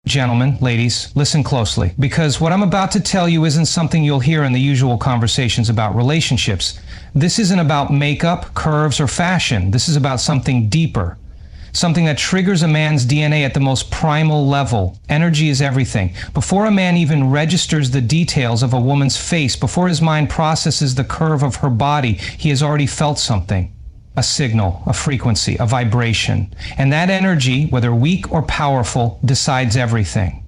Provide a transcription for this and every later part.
Gentlemen, ladies, listen closely, because what I'm about to tell you isn't something you'll hear in the usual conversations about relationships. This isn't about makeup, curves, or fashion. This is about something deeper. Something that triggers a man's DNA at the most primal level. Energy is everything. Before a man even registers the details of a woman's face, before his mind processes the curve of her body, he has already felt something. A signal, a frequency, a vibration. And that energy, whether weak or powerful, decides everything.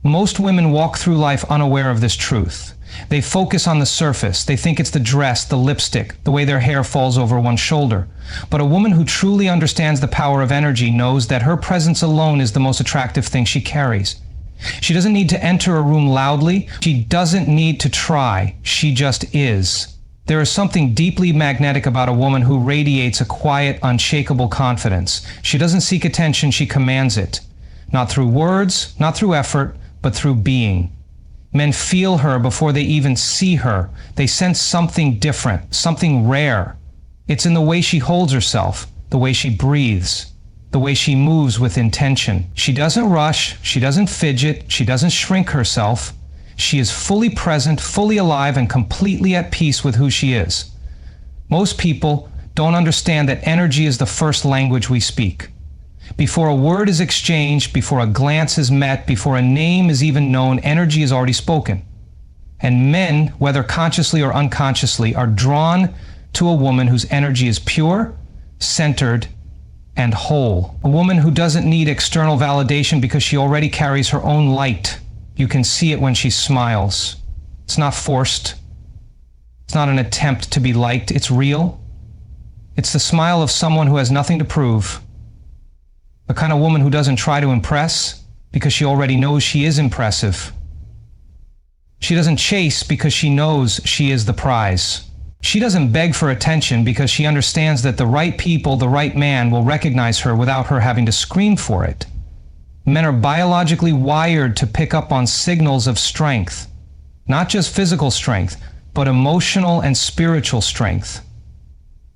Most women walk through life unaware of this truth. They focus on the surface. They think it's the dress, the lipstick, the way their hair falls over one shoulder. But a woman who truly understands the power of energy knows that her presence alone is the most attractive thing she carries. She doesn't need to enter a room loudly. She doesn't need to try. She just is. There is something deeply magnetic about a woman who radiates a quiet, unshakable confidence. She doesn't seek attention, she commands it. Not through words, not through effort, but through being. Men feel her before they even see her. They sense something different, something rare. It's in the way she holds herself, the way she breathes, the way she moves with intention. She doesn't rush, she doesn't fidget, she doesn't shrink herself. She is fully present, fully alive, and completely at peace with who she is. Most people don't understand that energy is the first language we speak. Before a word is exchanged, before a glance is met, before a name is even known, energy is already spoken. And men, whether consciously or unconsciously, are drawn to a woman whose energy is pure, centered, and whole. A woman who doesn't need external validation because she already carries her own light. You can see it when she smiles. It's not forced. It's not an attempt to be liked. It's real. It's the smile of someone who has nothing to prove. The kind of woman who doesn't try to impress because she already knows she is impressive. She doesn't chase because she knows she is the prize. She doesn't beg for attention because she understands that the right people, the right man, will recognize her without her having to scream for it. Men are biologically wired to pick up on signals of strength. Not just physical strength, but emotional and spiritual strength.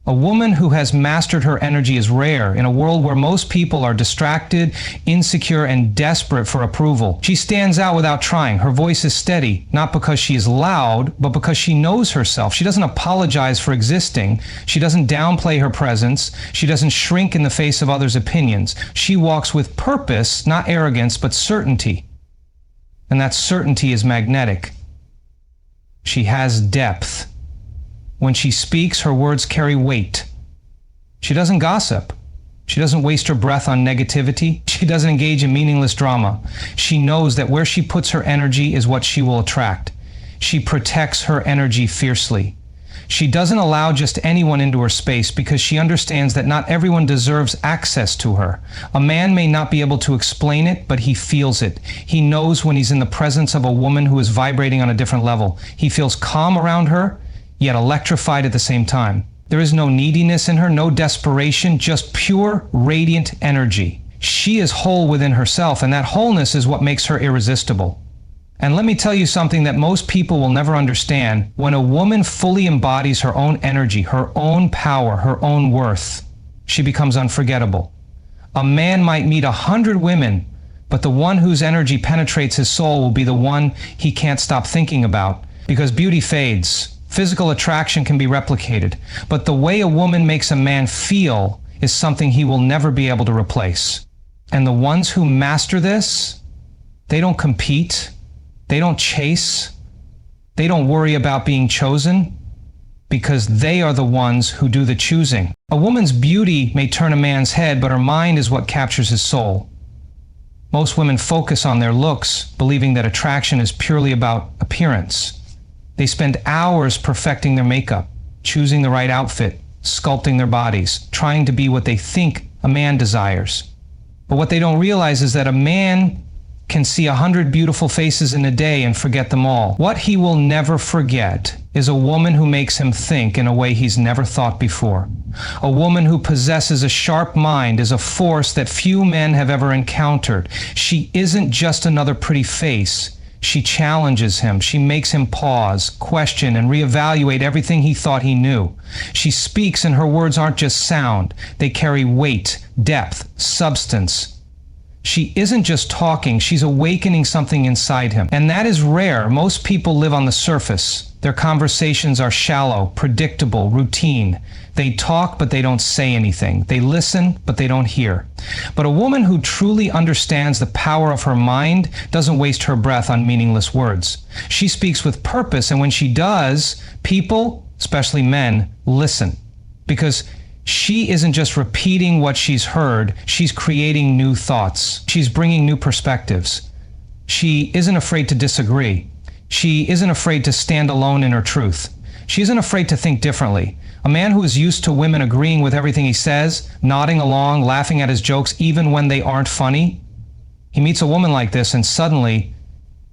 A woman who has mastered her energy is rare in a world where most people are distracted, insecure, and desperate for approval. She stands out without trying. Her voice is steady, not because she is loud, but because she knows herself. She doesn't apologize for existing. She doesn't downplay her presence. She doesn't shrink in the face of others' opinions. She walks with purpose, not arrogance, but certainty. And that certainty is magnetic. She has depth. When she speaks, her words carry weight. She doesn't gossip. She doesn't waste her breath on negativity. She doesn't engage in meaningless drama. She knows that where she puts her energy is what she will attract. She protects her energy fiercely. She doesn't allow just anyone into her space because she understands that not everyone deserves access to her. A man may not be able to explain it, but he feels it. He knows when he's in the presence of a woman who is vibrating on a different level. He feels calm around her, yet electrified at the same time. There is no neediness in her, no desperation, just pure, radiant energy. She is whole within herself, and that wholeness is what makes her irresistible. And let me tell you something that most people will never understand. When a woman fully embodies her own energy, her own power, her own worth, she becomes unforgettable. A man might meet 100 women, but the one whose energy penetrates his soul will be the one he can't stop thinking about, because beauty fades. Physical attraction can be replicated, but the way a woman makes a man feel is something he will never be able to replace. And the ones who master this, they don't compete, they don't chase, they don't worry about being chosen, because they are the ones who do the choosing. A woman's beauty may turn a man's head, but her mind is what captures his soul. Most women focus on their looks, believing that attraction is purely about appearance. They spend hours perfecting their makeup, choosing the right outfit, sculpting their bodies, trying to be what they think a man desires. But what they don't realize is that a man can see 100 beautiful faces in a day and forget them all. What he will never forget is a woman who makes him think in a way he's never thought before. A woman who possesses a sharp mind is a force that few men have ever encountered. She isn't just another pretty face. She challenges him. She makes him pause, question, and reevaluate everything he thought he knew. She speaks, and her words aren't just sound. They carry weight, depth, substance. She isn't just talking, she's awakening something inside him. And that is rare. Most people live on the surface. Their conversations are shallow, predictable, routine. They talk, but they don't say anything. They listen, but they don't hear. But a woman who truly understands the power of her mind doesn't waste her breath on meaningless words. She speaks with purpose, and when she does, people, especially men, listen. Because she isn't just repeating what she's heard, she's creating new thoughts. She's bringing new perspectives. She isn't afraid to disagree. She isn't afraid to stand alone in her truth. She isn't afraid to think differently. A man who is used to women agreeing with everything he says, nodding along, laughing at his jokes even when they aren't funny, he meets a woman like this and suddenly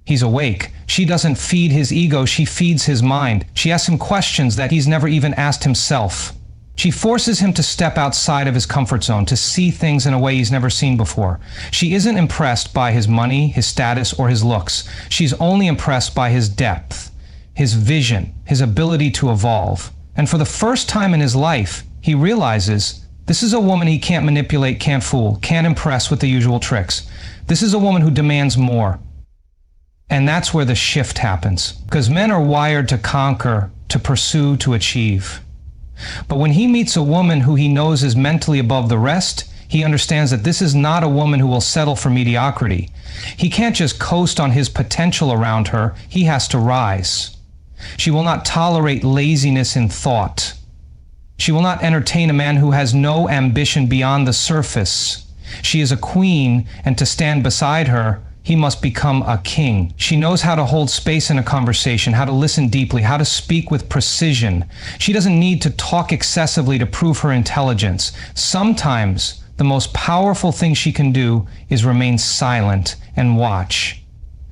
he's awake. She doesn't feed his ego, she feeds his mind. She asks him questions that he's never even asked himself. She forces him to step outside of his comfort zone, to see things in a way he's never seen before. She isn't impressed by his money, his status, or his looks. She's only impressed by his depth, his vision, his ability to evolve. And for the first time in his life, he realizes this is a woman he can't manipulate, can't fool, can't impress with the usual tricks. This is a woman who demands more. And that's where the shift happens. Because men are wired to conquer, to pursue, to achieve. But when he meets a woman who he knows is mentally above the rest, he understands that this is not a woman who will settle for mediocrity. He can't just coast on his potential around her, he has to rise. She will not tolerate laziness in thought. She will not entertain a man who has no ambition beyond the surface. She is a queen, and to stand beside her, he must become a king. She knows how to hold space in a conversation, how to listen deeply, how to speak with precision. She doesn't need to talk excessively to prove her intelligence. Sometimes the most powerful thing she can do is remain silent and watch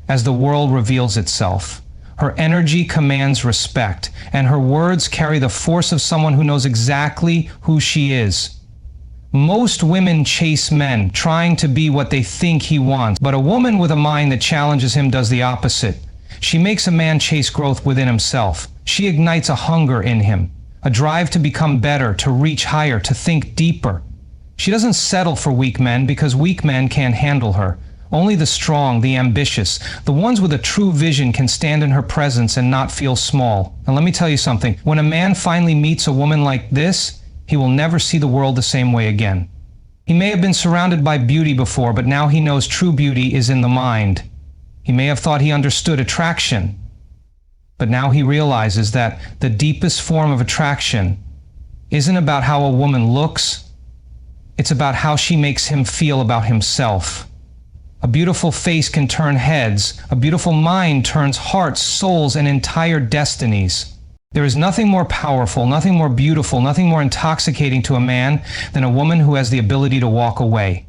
as the world reveals itself. Her energy commands respect, and her words carry the force of someone who knows exactly who she is. Most women chase men, trying to be what they think he wants. But a woman with a mind that challenges him does the opposite. She makes a man chase growth within himself. She ignites a hunger in him, a drive to become better, to reach higher, to think deeper. She doesn't settle for weak men because weak men can't handle her. Only the strong, the ambitious, the ones with a true vision can stand in her presence and not feel small. And let me tell you something, when a man finally meets a woman like this, he will never see the world the same way again. He may have been surrounded by beauty before, but now he knows true beauty is in the mind. He may have thought he understood attraction, but now he realizes that the deepest form of attraction isn't about how a woman looks, it's about how she makes him feel about himself. A beautiful face can turn heads, a beautiful mind turns hearts, souls, and entire destinies. There is nothing more powerful, nothing more beautiful, nothing more intoxicating to a man than a woman who has the ability to walk away.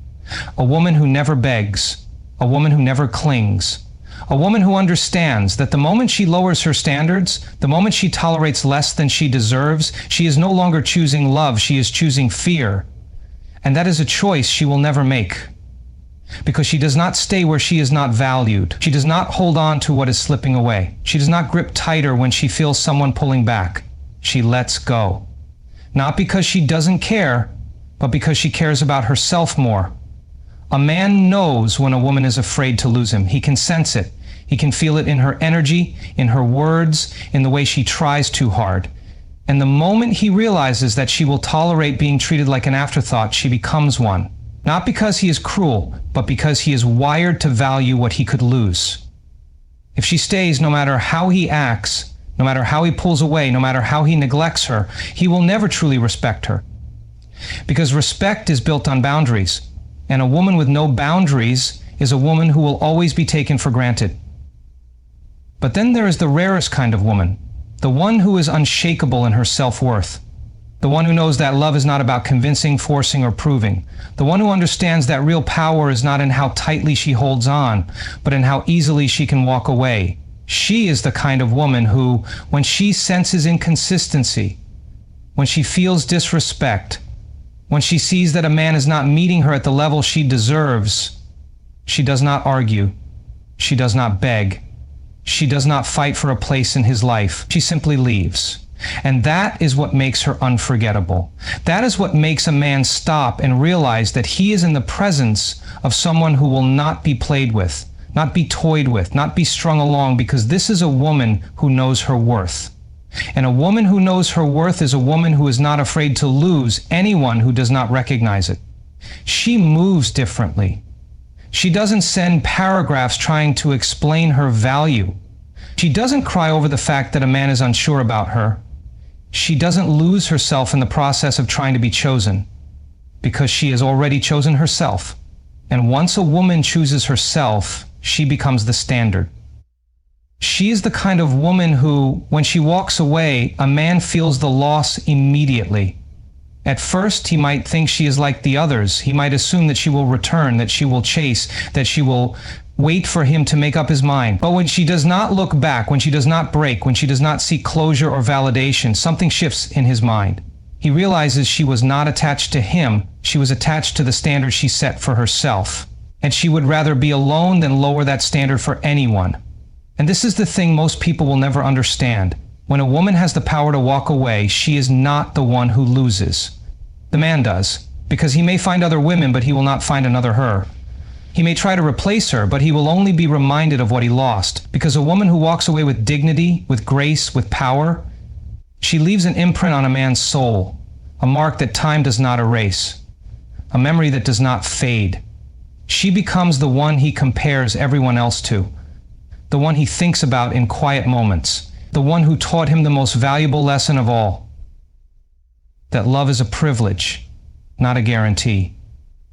A woman who never begs. A woman who never clings. A woman who understands that the moment she lowers her standards, the moment she tolerates less than she deserves, she is no longer choosing love, she is choosing fear. And that is a choice she will never make. Because she does not stay where she is not valued. She does not hold on to what is slipping away. She does not grip tighter when she feels someone pulling back. She lets go. Not because she doesn't care, but because she cares about herself more. A man knows when a woman is afraid to lose him. He can sense it. He can feel it in her energy, in her words, in the way she tries too hard. And the moment he realizes that she will tolerate being treated like an afterthought, she becomes one. Not because he is cruel, but because he is wired to value what he could lose. If she stays, no matter how he acts, no matter how he pulls away, no matter how he neglects her, he will never truly respect her. Because respect is built on boundaries, and a woman with no boundaries is a woman who will always be taken for granted. But then there is the rarest kind of woman, the one who is unshakable in her self-worth. The one who knows that love is not about convincing, forcing, or proving. The one who understands that real power is not in how tightly she holds on, but in how easily she can walk away. She is the kind of woman who, when she senses inconsistency, when she feels disrespect, when she sees that a man is not meeting her at the level she deserves, she does not argue. She does not beg. She does not fight for a place in his life. She simply leaves. And that is what makes her unforgettable. That is what makes a man stop and realize that he is in the presence of someone who will not be played with, not be toyed with, not be strung along, because this is a woman who knows her worth. And a woman who knows her worth is a woman who is not afraid to lose anyone who does not recognize it. She moves differently. She doesn't send paragraphs trying to explain her value. She doesn't cry over the fact that a man is unsure about her. She doesn't lose herself in the process of trying to be chosen, because she has already chosen herself. And once a woman chooses herself, she becomes the standard. She is the kind of woman who, when she walks away, a man feels the loss immediately. At first, he might think she is like the others. He might assume that she will return, that she will chase, that she will wait for him to make up his mind. But when she does not look back, when she does not break, when she does not seek closure or validation, something shifts in his mind. He realizes she was not attached to him. She was attached to the standard she set for herself. And she would rather be alone than lower that standard for anyone. And this is the thing most people will never understand. When a woman has the power to walk away, she is not the one who loses. The man does, because he may find other women, but he will not find another her. He may try to replace her, but he will only be reminded of what he lost, because a woman who walks away with dignity, with grace, with power, she leaves an imprint on a man's soul, a mark that time does not erase, a memory that does not fade. She becomes the one he compares everyone else to, the one he thinks about in quiet moments, the one who taught him the most valuable lesson of all, that love is a privilege, not a guarantee.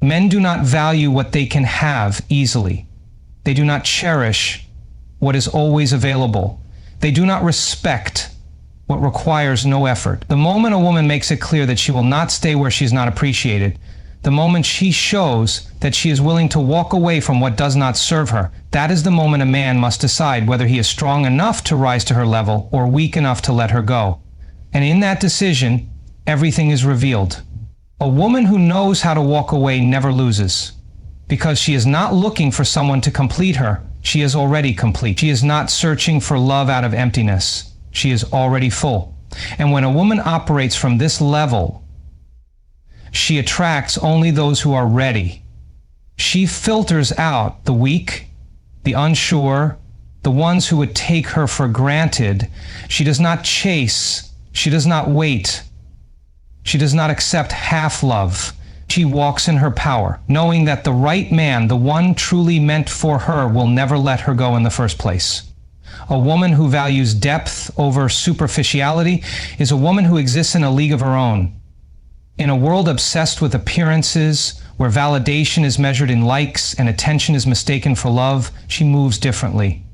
Men do not value what they can have easily. They do not cherish what is always available. They do not respect what requires no effort. The moment a woman makes it clear that she will not stay where she is not appreciated, the moment she shows that she is willing to walk away from what does not serve her, that is the moment a man must decide whether he is strong enough to rise to her level or weak enough to let her go. And in that decision, everything is revealed. A woman who knows how to walk away never loses, because she is not looking for someone to complete her. She is already complete. She is not searching for love out of emptiness. She is already full. And when a woman operates from this level, she attracts only those who are ready. She filters out the weak, the unsure, the ones who would take her for granted. She does not chase. She does not wait. She does not accept half love. She walks in her power, knowing that the right man, the one truly meant for her, will never let her go in the first place. A woman who values depth over superficiality is a woman who exists in a league of her own. In a world obsessed with appearances, where validation is measured in likes and attention is mistaken for love, she moves differently.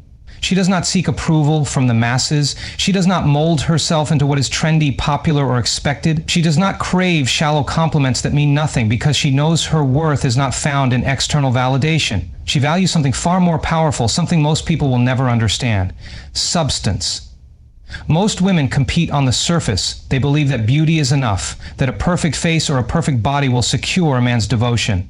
She does not seek approval from the masses. She does not mold herself into what is trendy, popular, or expected. She does not crave shallow compliments that mean nothing, because she knows her worth is not found in external validation. She values something far more powerful, something most people will never understand: substance. Most women compete on the surface. They believe that beauty is enough, that a perfect face or a perfect body will secure a man's devotion.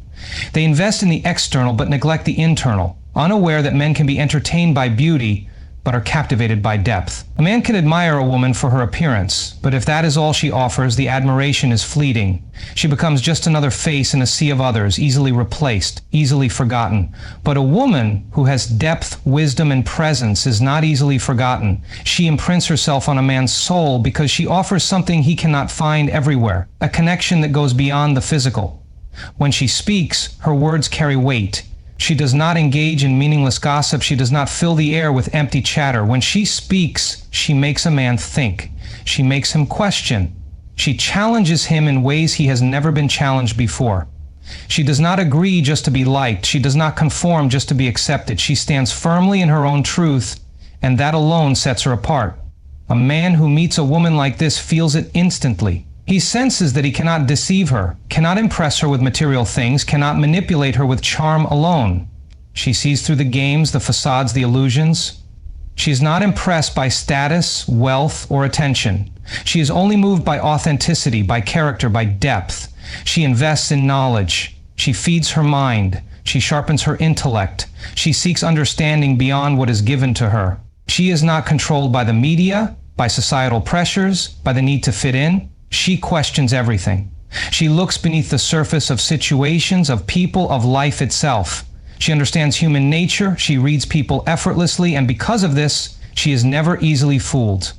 They invest in the external but neglect the internal, unaware that men can be entertained by beauty but are captivated by depth. A man can admire a woman for her appearance, but if that is all she offers, the admiration is fleeting. She becomes just another face in a sea of others, easily replaced, easily forgotten. But a woman who has depth, wisdom, and presence is not easily forgotten. She imprints herself on a man's soul because she offers something he cannot find everywhere, a connection that goes beyond the physical. When she speaks, her words carry weight. She does not engage in meaningless gossip. She does not fill the air with empty chatter. When she speaks, she makes a man think. She makes him question. She challenges him in ways he has never been challenged before. She does not agree just to be liked. She does not conform just to be accepted. She stands firmly in her own truth, and that alone sets her apart. A man who meets a woman like this feels it instantly. He senses that he cannot deceive her, cannot impress her with material things, cannot manipulate her with charm alone. She sees through the games, the facades, the illusions. She is not impressed by status, wealth, or attention. She is only moved by authenticity, by character, by depth. She invests in knowledge. She feeds her mind. She sharpens her intellect. She seeks understanding beyond what is given to her. She is not controlled by the media. by societal pressures, by the need to fit in. She questions everything. She looks beneath the surface of situations, of people, of life itself. She understands human nature, she reads people effortlessly, and because of this, she is never easily fooled.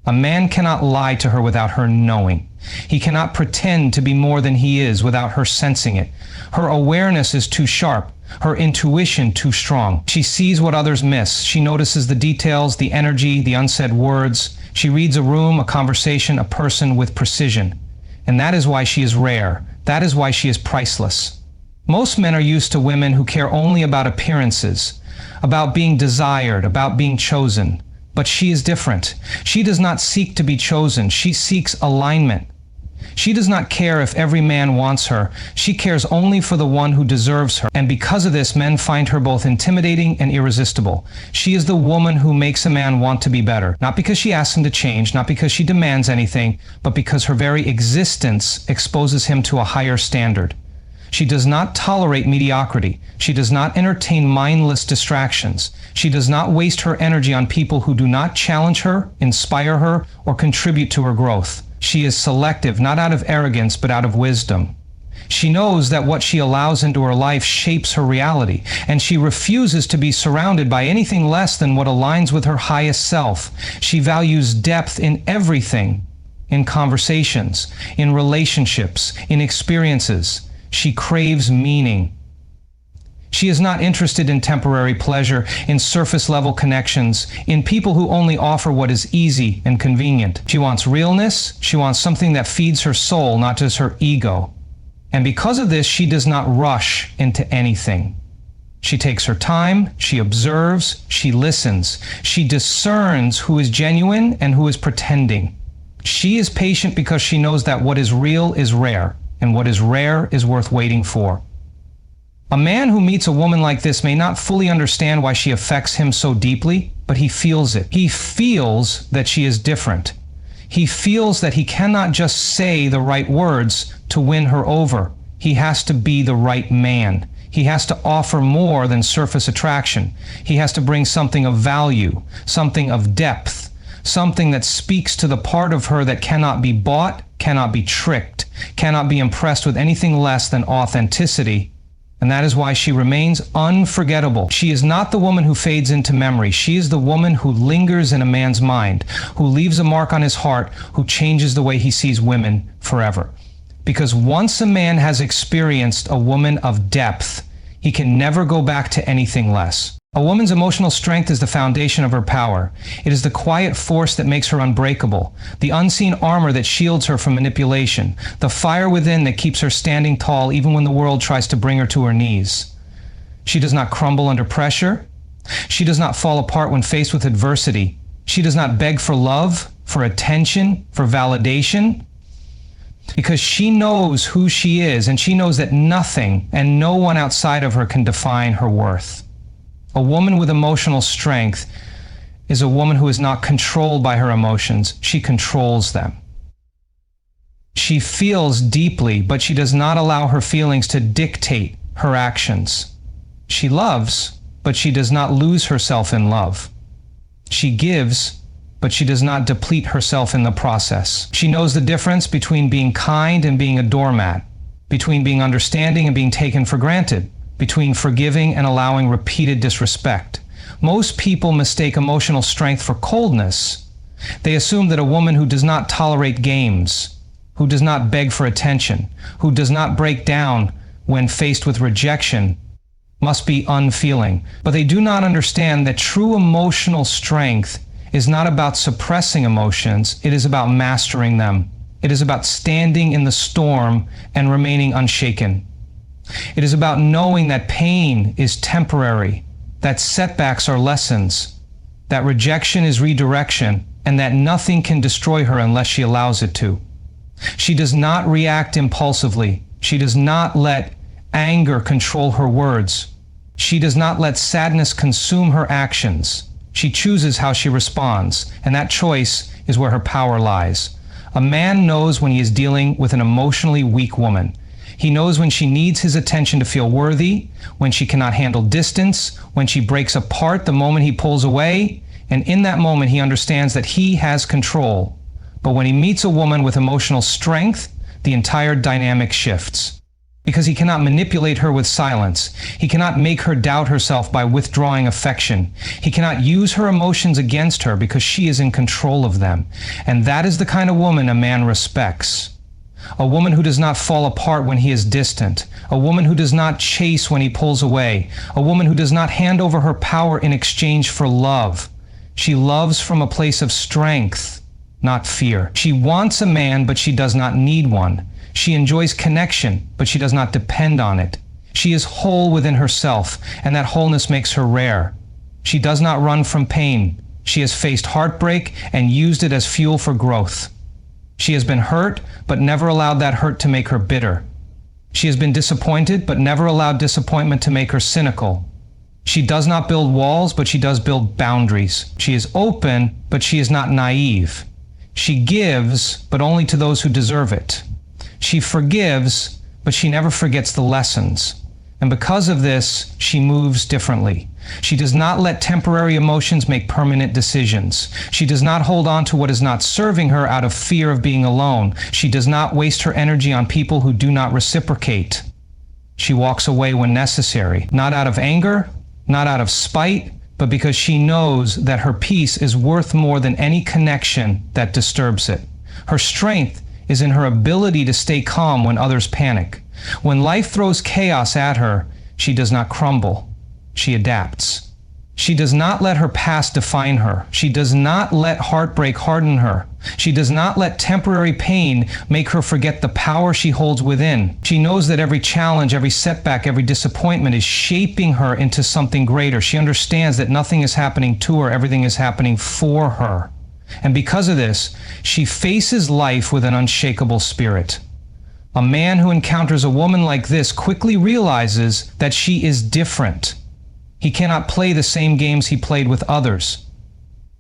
A man cannot lie to her without her knowing. He cannot pretend to be more than he is without her sensing it. Her awareness is too sharp, her intuition too strong. She sees what others miss. She notices the details, the energy, the unsaid words. She reads a room, a conversation, a person with precision. And that is why she is rare. That is why she is priceless. Most men are used to women who care only about appearances, about being desired, about being chosen. But she is different. She does not seek to be chosen. She seeks alignment. She does not care if every man wants her. She cares only for the one who deserves her. And because of this, men find her both intimidating and irresistible. She is the woman who makes a man want to be better. Not because she asks him to change, not because she demands anything, but because her very existence exposes him to a higher standard. She does not tolerate mediocrity. She does not entertain mindless distractions. She does not waste her energy on people who do not challenge her, inspire her, or contribute to her growth. She is selective, not out of arrogance, but out of wisdom. She knows that what she allows into her life shapes her reality, and she refuses to be surrounded by anything less than what aligns with her highest self. She values depth in everything, in conversations, in relationships, in experiences. She craves meaning. She is not interested in temporary pleasure, in surface-level connections, in people who only offer what is easy and convenient. She wants realness. She wants something that feeds her soul, not just her ego. And because of this, she does not rush into anything. She takes her time, she observes, she listens. She discerns who is genuine and who is pretending. She is patient because she knows that what is real is rare, and what is rare is worth waiting for. A man who meets a woman like this may not fully understand why she affects him so deeply, but he feels it. He feels that she is different. He feels that he cannot just say the right words to win her over. He has to be the right man. He has to offer more than surface attraction. He has to bring something of value, something of depth, something that speaks to the part of her that cannot be bought, cannot be tricked, cannot be impressed with anything less than authenticity. And that is why she remains unforgettable. She is not the woman who fades into memory. She is the woman who lingers in a man's mind, who leaves a mark on his heart, who changes the way he sees women forever. Because once a man has experienced a woman of depth, he can never go back to anything less. A woman's emotional strength is the foundation of her power. It is the quiet force that makes her unbreakable, the unseen armor that shields her from manipulation, the fire within that keeps her standing tall even when the world tries to bring her to her knees. She does not crumble under pressure. She does not fall apart when faced with adversity. She does not beg for love, for attention, for validation, because she knows who she is, and she knows that nothing and no one outside of her can define her worth. A woman with emotional strength is a woman who is not controlled by her emotions. She controls them. She feels deeply, but she does not allow her feelings to dictate her actions. She loves, but she does not lose herself in love. She gives, but she does not deplete herself in the process. She knows the difference between being kind and being a doormat, between being understanding and being taken for granted, between forgiving and allowing repeated disrespect. Most people mistake emotional strength for coldness. They assume that a woman who does not tolerate games, who does not beg for attention, who does not break down when faced with rejection, must be unfeeling. But they do not understand that true emotional strength is not about suppressing emotions. It is about mastering them. It is about standing in the storm and remaining unshaken. It is about knowing that pain is temporary, that setbacks are lessons, that rejection is redirection, and that nothing can destroy her unless she allows it to. She does not react impulsively. She does not let anger control her words. She does not let sadness consume her actions. She chooses how she responds, and that choice is where her power lies. A man knows when he is dealing with an emotionally weak woman. He knows when she needs his attention to feel worthy, when she cannot handle distance, when she breaks apart the moment he pulls away, And in that moment, he understands that he has control. But when he meets a woman with emotional strength, the entire dynamic shifts. Because he cannot manipulate her with silence. He cannot make her doubt herself by withdrawing affection. He cannot use her emotions against her because she is in control of them. And that is the kind of woman a man respects. A woman who does not fall apart when he is distant. A woman who does not chase when he pulls away. A woman who does not hand over her power in exchange for love. She loves from a place of strength, not fear. She wants a man, but she does not need one. She enjoys connection, but she does not depend on it. She is whole within herself, and that wholeness makes her rare. She does not run from pain. She has faced heartbreak and used it as fuel for growth. She has been hurt, but never allowed that hurt to make her bitter. She has been disappointed, but never allowed disappointment to make her cynical. She does not build walls, but she does build boundaries. She is open, but she is not naive. She gives, but only to those who deserve it. She forgives, but she never forgets the lessons. And because of this, she moves differently. She does not let temporary emotions make permanent decisions. She does not hold on to what is not serving her out of fear of being alone. She does not waste her energy on people who do not reciprocate. She walks away when necessary, not out of anger, not out of spite, but because she knows that her peace is worth more than any connection that disturbs it. Her strength is in her ability to stay calm when others panic. When life throws chaos at her, she does not crumble. She adapts. She does not let her past define her. She does not let heartbreak harden her. She does not let temporary pain make her forget the power she holds within. She knows that every challenge, every setback, every disappointment is shaping her into something greater. She understands that nothing is happening to her, everything is happening for her. And because of this, she faces life with an unshakable spirit. A man who encounters a woman like this quickly realizes that she is different. He cannot play the same games he played with others.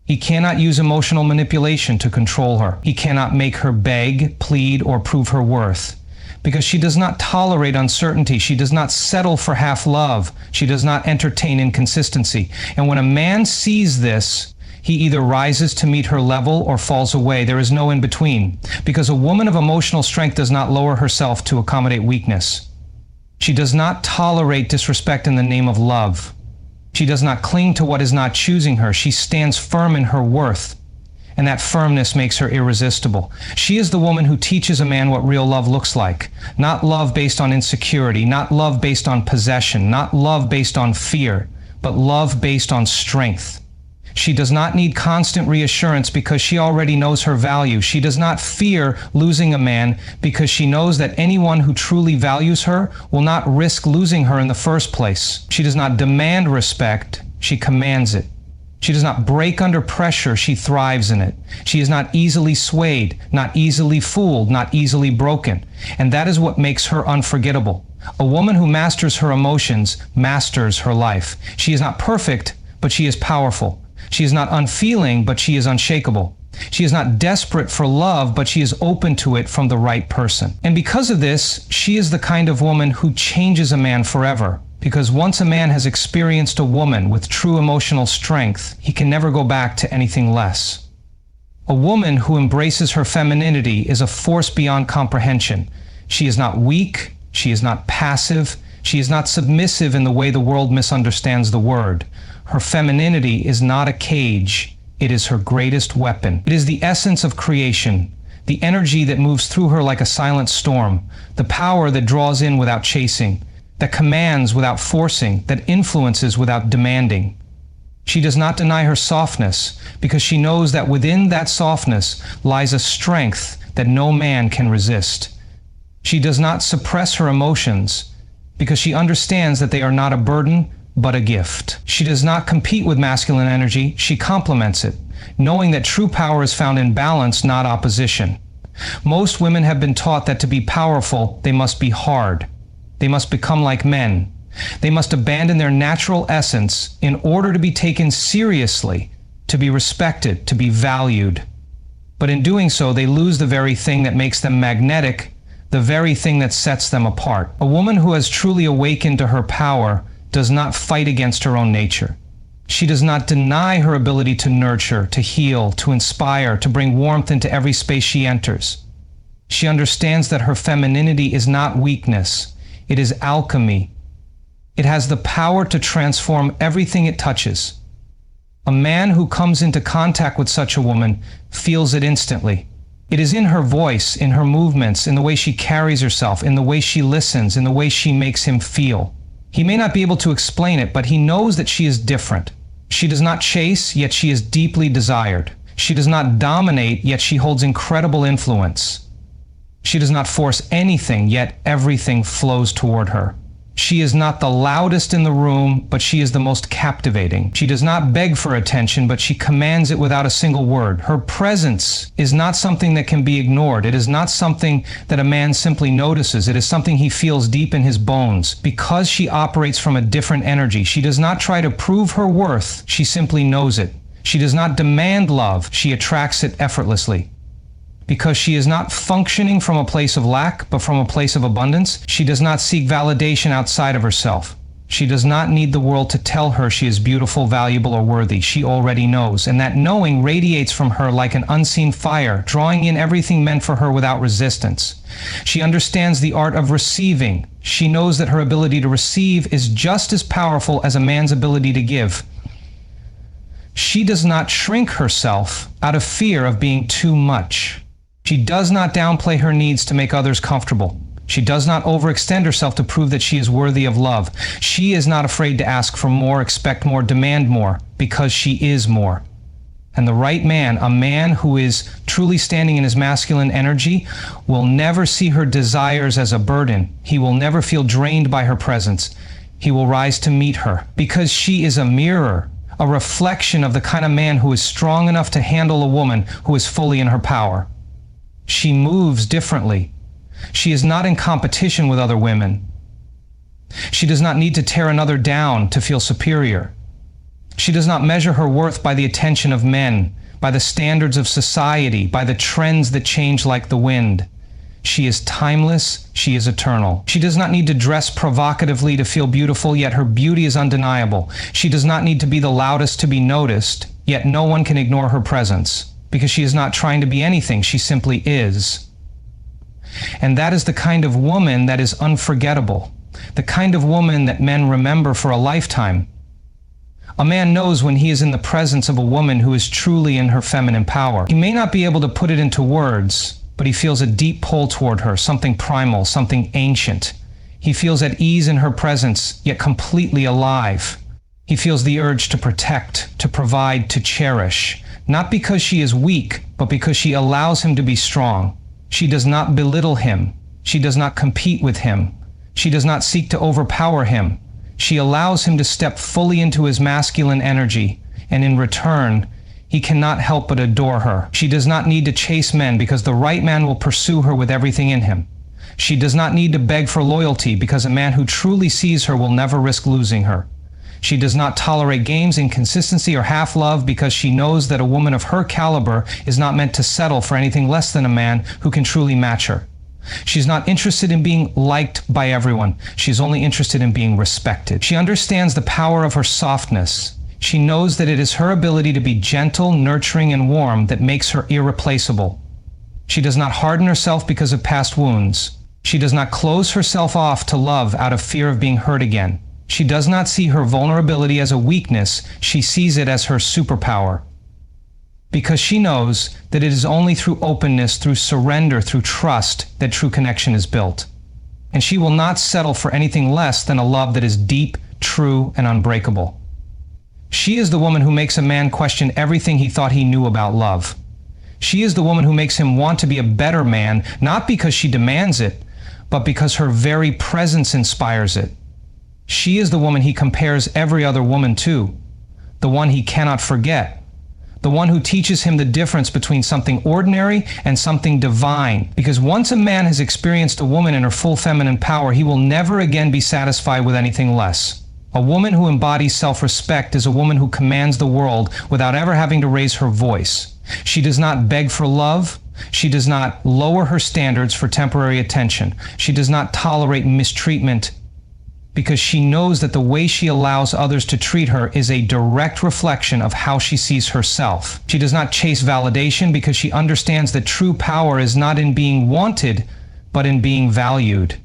He cannot use emotional manipulation to control her. He cannot make her beg, plead, or prove her worth. Because she does not tolerate uncertainty. She does not settle for half love. She does not entertain inconsistency. And when a man sees this, he either rises to meet her level or falls away. There is no in between. Because a woman of emotional strength does not lower herself to accommodate weakness. She does not tolerate disrespect in the name of love. She does not cling to what is not choosing her. She stands firm in her worth. And that firmness makes her irresistible. She is the woman who teaches a man what real love looks like. Not love based on insecurity, not love based on possession, not love based on fear, but love based on strength. She does not need constant reassurance because she already knows her value. She does not fear losing a man because she knows that anyone who truly values her will not risk losing her in the first place. She does not demand respect, she commands it. She does not break under pressure, she thrives in it. She is not easily swayed, not easily fooled, not easily broken. And that is what makes her unforgettable. A woman who masters her emotions masters her life. She is not perfect, but she is powerful. She is not unfeeling, but she is unshakable. She is not desperate for love, but she is open to it from the right person. And because of this, she is the kind of woman who changes a man forever. Because once a man has experienced a woman with true emotional strength, he can never go back to anything less. A woman who embraces her femininity is a force beyond comprehension. She is not weak, she is not passive, she is not submissive in the way the world misunderstands the word. Her femininity is not a cage, it is her greatest weapon. It is the essence of creation, the energy that moves through her like a silent storm, the power that draws in without chasing, that commands without forcing, that influences without demanding. She does not deny her softness because she knows that within that softness lies a strength that no man can resist. She does not suppress her emotions because she understands that they are not a burden, but a gift. She does not compete with masculine energy, she complements it, knowing that true power is found in balance, not opposition. Most women have been taught that to be powerful, they must be hard. They must become like men. They must abandon their natural essence in order to be taken seriously, to be respected, to be valued. But in doing so, they lose the very thing that makes them magnetic, the very thing that sets them apart. A woman who has truly awakened to her power does not fight against her own nature. She does not deny her ability to nurture, to heal, to inspire, to bring warmth into every space she enters. She understands that her femininity is not weakness, it is alchemy. It has the power to transform everything it touches. A man who comes into contact with such a woman feels it instantly. It is in her voice, in her movements, in the way she carries herself, in the way she listens, in the way she makes him feel. He may not be able to explain it, but he knows that she is different. She does not chase, yet she is deeply desired. She does not dominate, yet she holds incredible influence. She does not force anything, yet everything flows toward her. She is not the loudest in the room, but she is the most captivating. She does not beg for attention, but she commands it without a single word. Her presence is not something that can be ignored. It is not something that a man simply notices. It is something he feels deep in his bones. Because she operates from a different energy, she does not try to prove her worth. She simply knows it. She does not demand love. She attracts it effortlessly. Because she is not functioning from a place of lack, but from a place of abundance, she does not seek validation outside of herself. She does not need the world to tell her she is beautiful, valuable, or worthy. She already knows, and that knowing radiates from her like an unseen fire, drawing in everything meant for her without resistance. She understands the art of receiving. She knows that her ability to receive is just as powerful as a man's ability to give. She does not shrink herself out of fear of being too much. She does not downplay her needs to make others comfortable. She does not overextend herself to prove that she is worthy of love. She is not afraid to ask for more, expect more, demand more, because she is more. And the right man, a man who is truly standing in his masculine energy, will never see her desires as a burden. He will never feel drained by her presence. He will rise to meet her, because she is a mirror, a reflection of the kind of man who is strong enough to handle a woman who is fully in her power. She moves differently. She is not in competition with other women. She does not need to tear another down to feel superior. She does not measure her worth by the attention of men, by the standards of society, by the trends that change like the wind. She is timeless. She is eternal. She does not need to dress provocatively to feel beautiful, yet her beauty is undeniable. She does not need to be the loudest to be noticed, yet no one can ignore her presence. Because she is not trying to be anything, she simply is. And that is the kind of woman that is unforgettable, the kind of woman that men remember for a lifetime. A man knows when he is in the presence of a woman who is truly in her feminine power. He may not be able to put it into words, but he feels a deep pull toward her, something primal, something ancient. He feels at ease in her presence, yet completely alive. He feels the urge to protect, to provide, to cherish. Not because she is weak, but because she allows him to be strong. She does not belittle him. She does not compete with him. She does not seek to overpower him. She allows him to step fully into his masculine energy, and in return, he cannot help but adore her. She does not need to chase men because the right man will pursue her with everything in him. She does not need to beg for loyalty because a man who truly sees her will never risk losing her. She does not tolerate games, inconsistency, or half-love because she knows that a woman of her caliber is not meant to settle for anything less than a man who can truly match her. She's not interested in being liked by everyone. She's only interested in being respected. She understands the power of her softness. She knows that it is her ability to be gentle, nurturing, and warm that makes her irreplaceable. She does not harden herself because of past wounds. She does not close herself off to love out of fear of being hurt again. She does not see her vulnerability as a weakness, she sees it as her superpower. Because she knows that it is only through openness, through surrender, through trust, that true connection is built. And she will not settle for anything less than a love that is deep, true, and unbreakable. She is the woman who makes a man question everything he thought he knew about love. She is the woman who makes him want to be a better man, not because she demands it, but because her very presence inspires it. She is the woman he compares every other woman to, the one he cannot forget, the one who teaches him the difference between something ordinary and something divine. Because once a man has experienced a woman in her full feminine power, he will never again be satisfied with anything less. A woman who embodies self-respect is a woman who commands the world without ever having to raise her voice. She does not beg for love. She does not lower her standards for temporary attention. She does not tolerate mistreatment. because she knows that the way she allows others to treat her is a direct reflection of how she sees herself. She does not chase validation because she understands that true power is not in being wanted, but in being valued.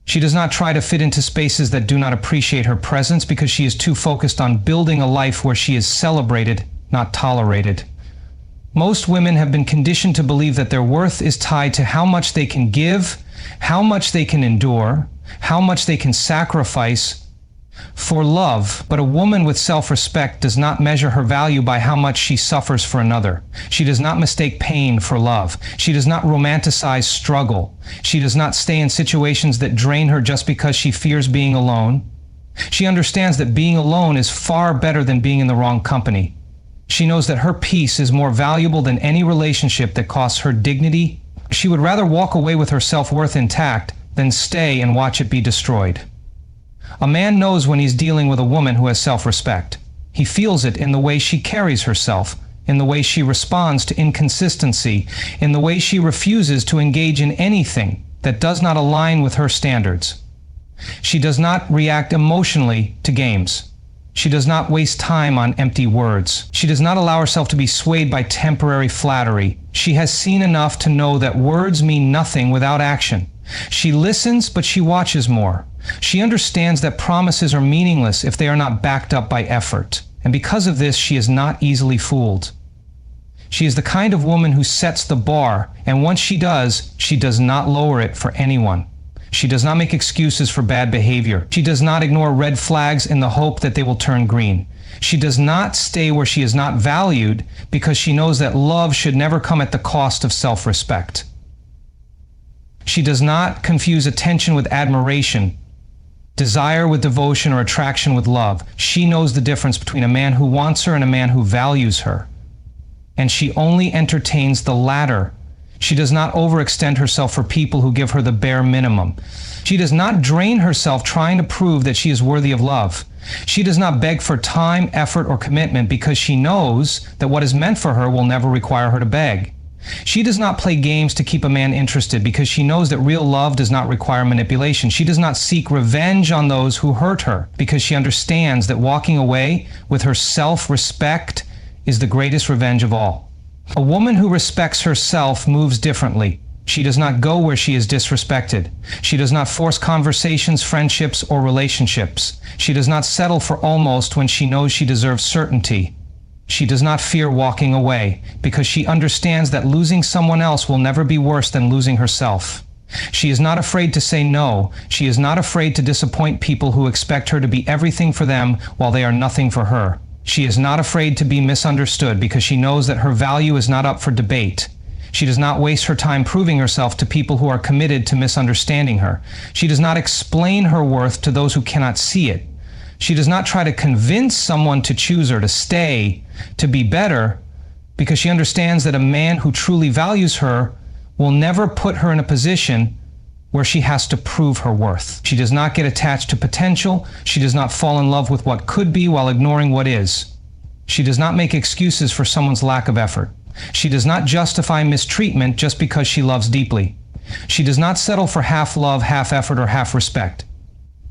She does not try to fit into spaces that do not appreciate her presence because she is too focused on building a life where she is celebrated, not tolerated. Most women have been conditioned to believe that their worth is tied to how much they can give, how much they can endure, how much they can sacrifice for love. But a woman with self-respect does not measure her value by how much she suffers for another. She does not mistake pain for love. She does not romanticize struggle. She does not stay in situations that drain her just because she fears being alone. She understands that being alone is far better than being in the wrong company. She knows that her peace is more valuable than any relationship that costs her dignity. She would rather walk away with her self-worth intact than stay and watch it be destroyed. A man knows when he's dealing with a woman who has self-respect. He feels it in the way she carries herself, in the way she responds to inconsistency, in the way she refuses to engage in anything that does not align with her standards. She does not react emotionally to games. She does not waste time on empty words. She does not allow herself to be swayed by temporary flattery. She has seen enough to know that words mean nothing without action. She listens, but she watches more. She understands that promises are meaningless if they are not backed up by effort. And because of this, she is not easily fooled. She is the kind of woman who sets the bar, and once she does not lower it for anyone. She does not make excuses for bad behavior. She does not ignore red flags in the hope that they will turn green. She does not stay where she is not valued because she knows that love should never come at the cost of self-respect. She does not confuse attention with admiration, desire with devotion, or attraction with love. She knows the difference between a man who wants her and a man who values her. And she only entertains the latter. She does not overextend herself for people who give her the bare minimum. She does not drain herself trying to prove that she is worthy of love. She does not beg for time, effort, or commitment because she knows that what is meant for her will never require her to beg. She does not play games to keep a man interested because she knows that real love does not require manipulation. She does not seek revenge on those who hurt her because she understands that walking away with her self-respect is the greatest revenge of all. A woman who respects herself moves differently. She does not go where she is disrespected. She does not force conversations, friendships, or relationships. She does not settle for almost when she knows she deserves certainty. She does not fear walking away because she understands that losing someone else will never be worse than losing herself. She is not afraid to say no. She is not afraid to disappoint people who expect her to be everything for them while they are nothing for her. She is not afraid to be misunderstood because she knows that her value is not up for debate. She does not waste her time proving herself to people who are committed to misunderstanding her. She does not explain her worth to those who cannot see it. She does not try to convince someone to choose her, to stay, to be better, because she understands that a man who truly values her will never put her in a position where she has to prove her worth. She does not get attached to potential. She does not fall in love with what could be while ignoring what is. She does not make excuses for someone's lack of effort. She does not justify mistreatment just because she loves deeply. She does not settle for half love, half effort, or half respect.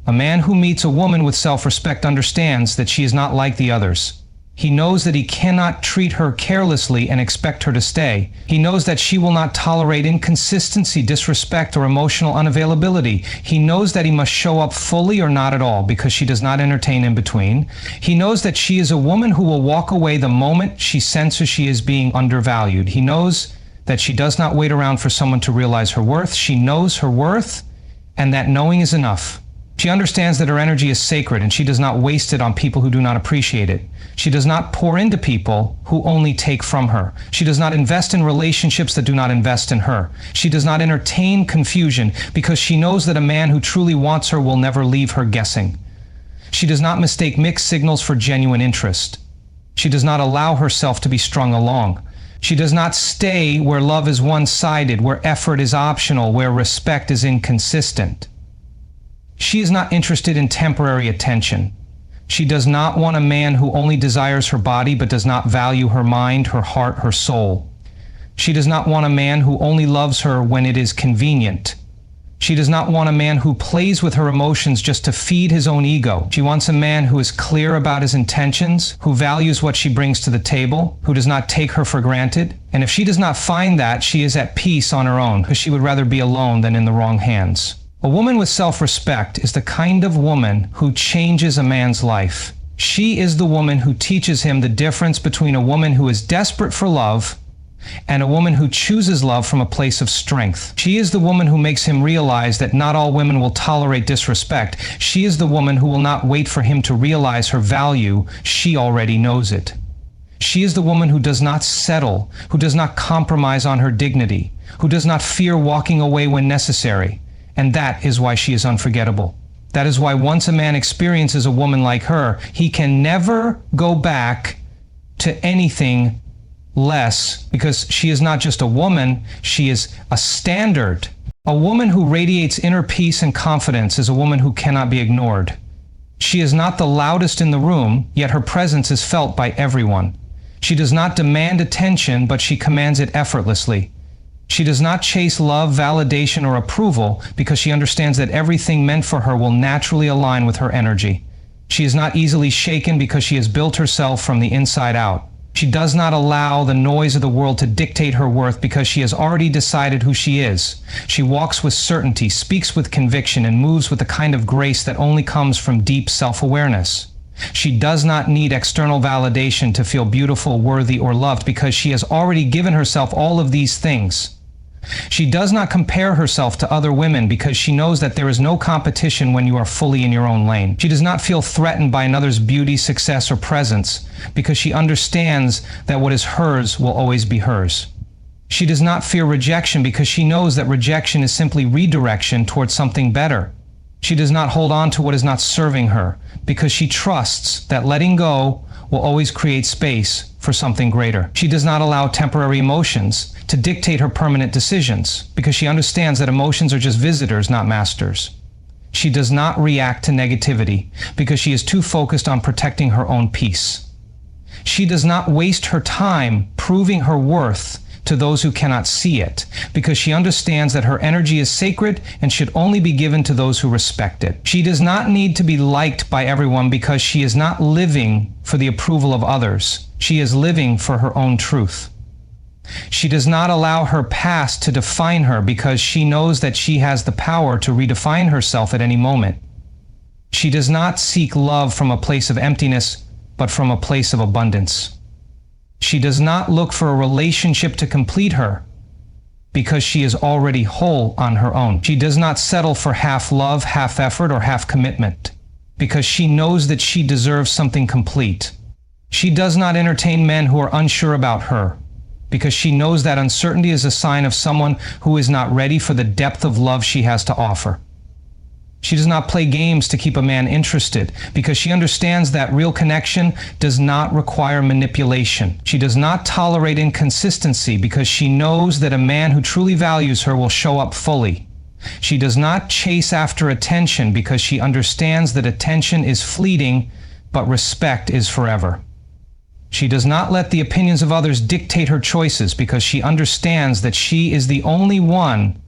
A man who meets a woman with self-respect understands that she is not like the others. He knows that he cannot treat her carelessly and expect her to stay. He knows that she will not tolerate inconsistency, disrespect, or emotional unavailability. He knows that he must show up fully or not at all because she does not entertain in between. He knows that she is a woman who will walk away the moment she senses she is being undervalued. He knows that she does not wait around for someone to realize her worth. She knows her worth, and that knowing is enough. She understands that her energy is sacred and she does not waste it on people who do not appreciate it. She does not pour into people who only take from her. She does not invest in relationships that do not invest in her. She does not entertain confusion because she knows that a man who truly wants her will never leave her guessing. She does not mistake mixed signals for genuine interest. She does not allow herself to be strung along. She does not stay where love is one-sided, where effort is optional, where respect is inconsistent. She is not interested in temporary attention. She does not want a man who only desires her body but does not value her mind, her heart, her soul. She does not want a man who only loves her when it is convenient. She does not want a man who plays with her emotions just to feed his own ego. She wants a man who is clear about his intentions, who values what she brings to the table, who does not take her for granted. And if she does not find that, she is at peace on her own, because she would rather be alone than in the wrong hands. A woman with self-respect is the kind of woman who changes a man's life. She is the woman who teaches him the difference between a woman who is desperate for love and a woman who chooses love from a place of strength. She is the woman who makes him realize that not all women will tolerate disrespect. She is the woman who will not wait for him to realize her value. She already knows it. She is the woman who does not settle, who does not compromise on her dignity, who does not fear walking away when necessary. And that is why she is unforgettable. That is why once a man experiences a woman like her, he can never go back to anything less, because she is not just a woman, she is a standard. A woman who radiates inner peace and confidence is a woman who cannot be ignored. She is not the loudest in the room, yet her presence is felt by everyone. She does not demand attention, but she commands it effortlessly. She does not chase love, validation, or approval because she understands that everything meant for her will naturally align with her energy. She is not easily shaken because she has built herself from the inside out. She does not allow the noise of the world to dictate her worth because she has already decided who she is. She walks with certainty, speaks with conviction, and moves with the kind of grace that only comes from deep self-awareness. She does not need external validation to feel beautiful, worthy, or loved because she has already given herself all of these things. She does not compare herself to other women because she knows that there is no competition when you are fully in your own lane. She does not feel threatened by another's beauty, success, or presence because she understands that what is hers will always be hers. She does not fear rejection because she knows that rejection is simply redirection towards something better. She does not hold on to what is not serving her because she trusts that letting go will always create space for something greater. She does not allow temporary emotions to dictate her permanent decisions because she understands that emotions are just visitors, not masters. She does not react to negativity because she is too focused on protecting her own peace. She does not waste her time proving her worth to those who cannot see it, because she understands that her energy is sacred and should only be given to those who respect it. She does not need to be liked by everyone because she is not living for the approval of others. She is living for her own truth. She does not allow her past to define her because she knows that she has the power to redefine herself at any moment. She does not seek love from a place of emptiness, but from a place of abundance. She does not look for a relationship to complete her because she is already whole on her own. She does not settle for half love, half effort, or half commitment because she knows that she deserves something complete. She does not entertain men who are unsure about her because she knows that uncertainty is a sign of someone who is not ready for the depth of love she has to offer. She does not play games to keep a man interested because she understands that real connection does not require manipulation. She does not tolerate inconsistency because she knows that a man who truly values her will show up fully. She does not chase after attention because she understands that attention is fleeting, but respect is forever. She does not let the opinions of others dictate her choices because she understands that she is the only one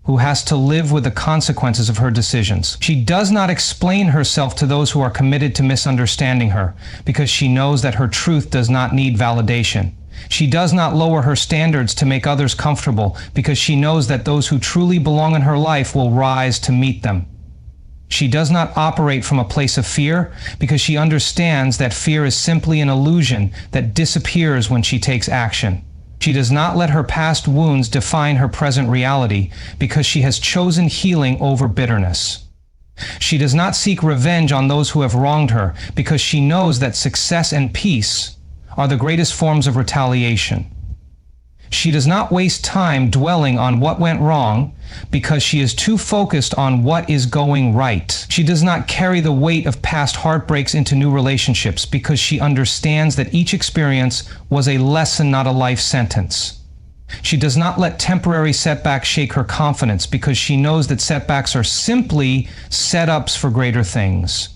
who has to live with the consequences of her decisions. She does not explain herself to those who are committed to misunderstanding her because she knows that her truth does not need validation. She does not lower her standards to make others comfortable because she knows that those who truly belong in her life will rise to meet them. She does not operate from a place of fear because she understands that fear is simply an illusion that disappears when she takes action. She does not let her past wounds define her present reality because she has chosen healing over bitterness. She does not seek revenge on those who have wronged her because she knows that success and peace are the greatest forms of retaliation. She does not waste time dwelling on what went wrong because she is too focused on what is going right. She does not carry the weight of past heartbreaks into new relationships because she understands that each experience was a lesson, not a life sentence. She does not let temporary setbacks shake her confidence because she knows that setbacks are simply setups for greater things.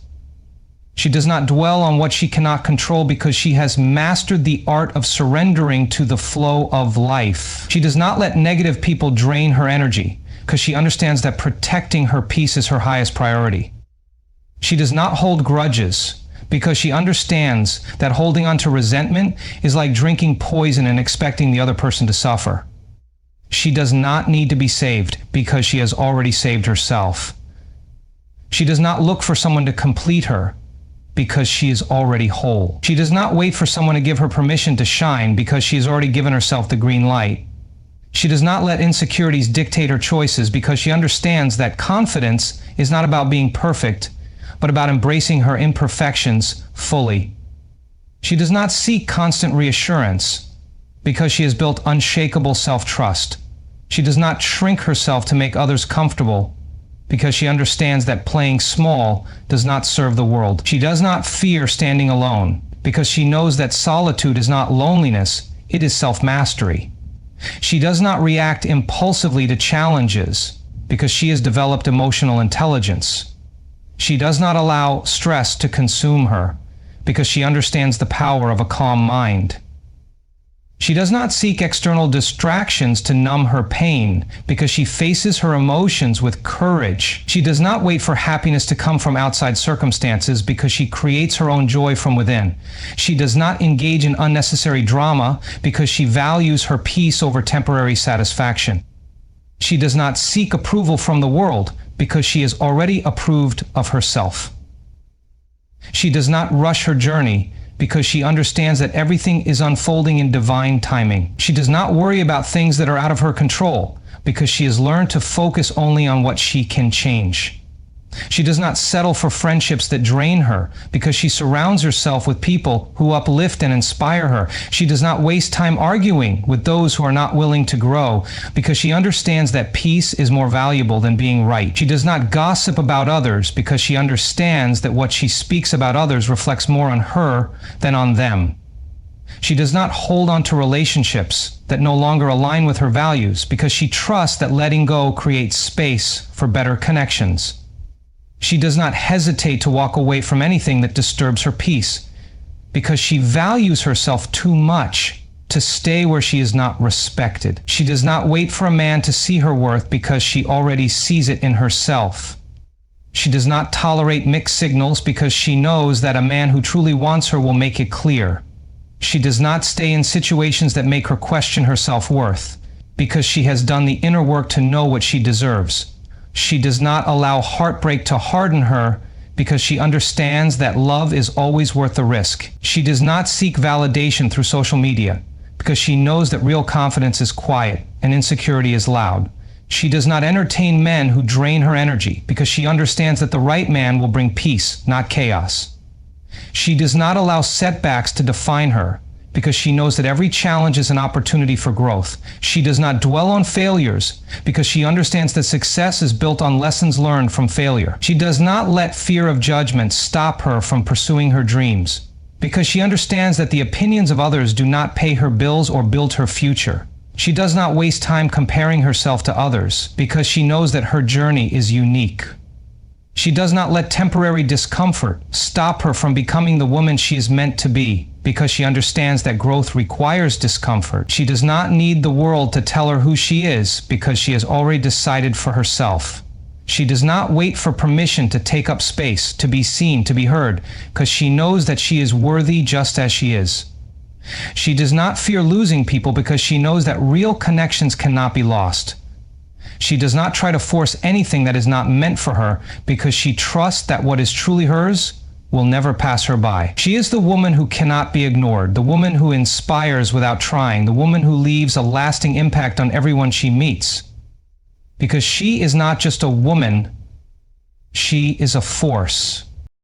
She does not dwell on what she cannot control because she has mastered the art of surrendering to the flow of life. She does not let negative people drain her energy because she understands that protecting her peace is her highest priority. She does not hold grudges because she understands that holding on to resentment is like drinking poison and expecting the other person to suffer. She does not need to be saved because she has already saved herself. She does not look for someone to complete her because she is already whole. She does not wait for someone to give her permission to shine because she has already given herself the green light. She does not let insecurities dictate her choices because she understands that confidence is not about being perfect, but about embracing her imperfections fully. She does not seek constant reassurance because she has built unshakable self-trust. She does not shrink herself to make others comfortable because she understands that playing small does not serve the world. She does not fear standing alone because she knows that solitude is not loneliness, it is self-mastery. She does not react impulsively to challenges because she has developed emotional intelligence. She does not allow stress to consume her because she understands the power of a calm mind. She does not seek external distractions to numb her pain because she faces her emotions with courage. She does not wait for happiness to come from outside circumstances because she creates her own joy from within. She does not engage in unnecessary drama because she values her peace over temporary satisfaction. She does not seek approval from the world because she is already approved of herself. She does not rush her journey because she understands that everything is unfolding in divine timing. She does not worry about things that are out of her control because she has learned to focus only on what she can change. She does not settle for friendships that drain her because she surrounds herself with people who uplift and inspire her. She does not waste time arguing with those who are not willing to grow because she understands that peace is more valuable than being right. She does not gossip about others because she understands that what she speaks about others reflects more on her than on them. She does not hold on to relationships that no longer align with her values because she trusts that letting go creates space for better connections. She does not hesitate to walk away from anything that disturbs her peace because she values herself too much to stay where she is not respected. She does not wait for a man to see her worth because she already sees it in herself. She does not tolerate mixed signals because she knows that a man who truly wants her will make it clear. She does not stay in situations that make her question her self-worth because she has done the inner work to know what she deserves. She does not allow heartbreak to harden her because she understands that love is always worth the risk. She does not seek validation through social media because she knows that real confidence is quiet and insecurity is loud. She does not entertain men who drain her energy because she understands that the right man will bring peace, not chaos. She does not allow setbacks to define her because she knows that every challenge is an opportunity for growth. She does not dwell on failures because she understands that success is built on lessons learned from failure. She does not let fear of judgment stop her from pursuing her dreams because she understands that the opinions of others do not pay her bills or build her future. She does not waste time comparing herself to others because she knows that her journey is unique. She does not let temporary discomfort stop her from becoming the woman she is meant to be because she understands that growth requires discomfort. She does not need the world to tell her who she is because she has already decided for herself. She does not wait for permission to take up space, to be seen, to be heard, because she knows that she is worthy just as she is. She does not fear losing people because she knows that real connections cannot be lost. She does not try to force anything that is not meant for her because she trusts that what is truly hers will never pass her by. She is the woman who cannot be ignored, the woman who inspires without trying, the woman who leaves a lasting impact on everyone she meets. Because she is not just a woman, she is a force.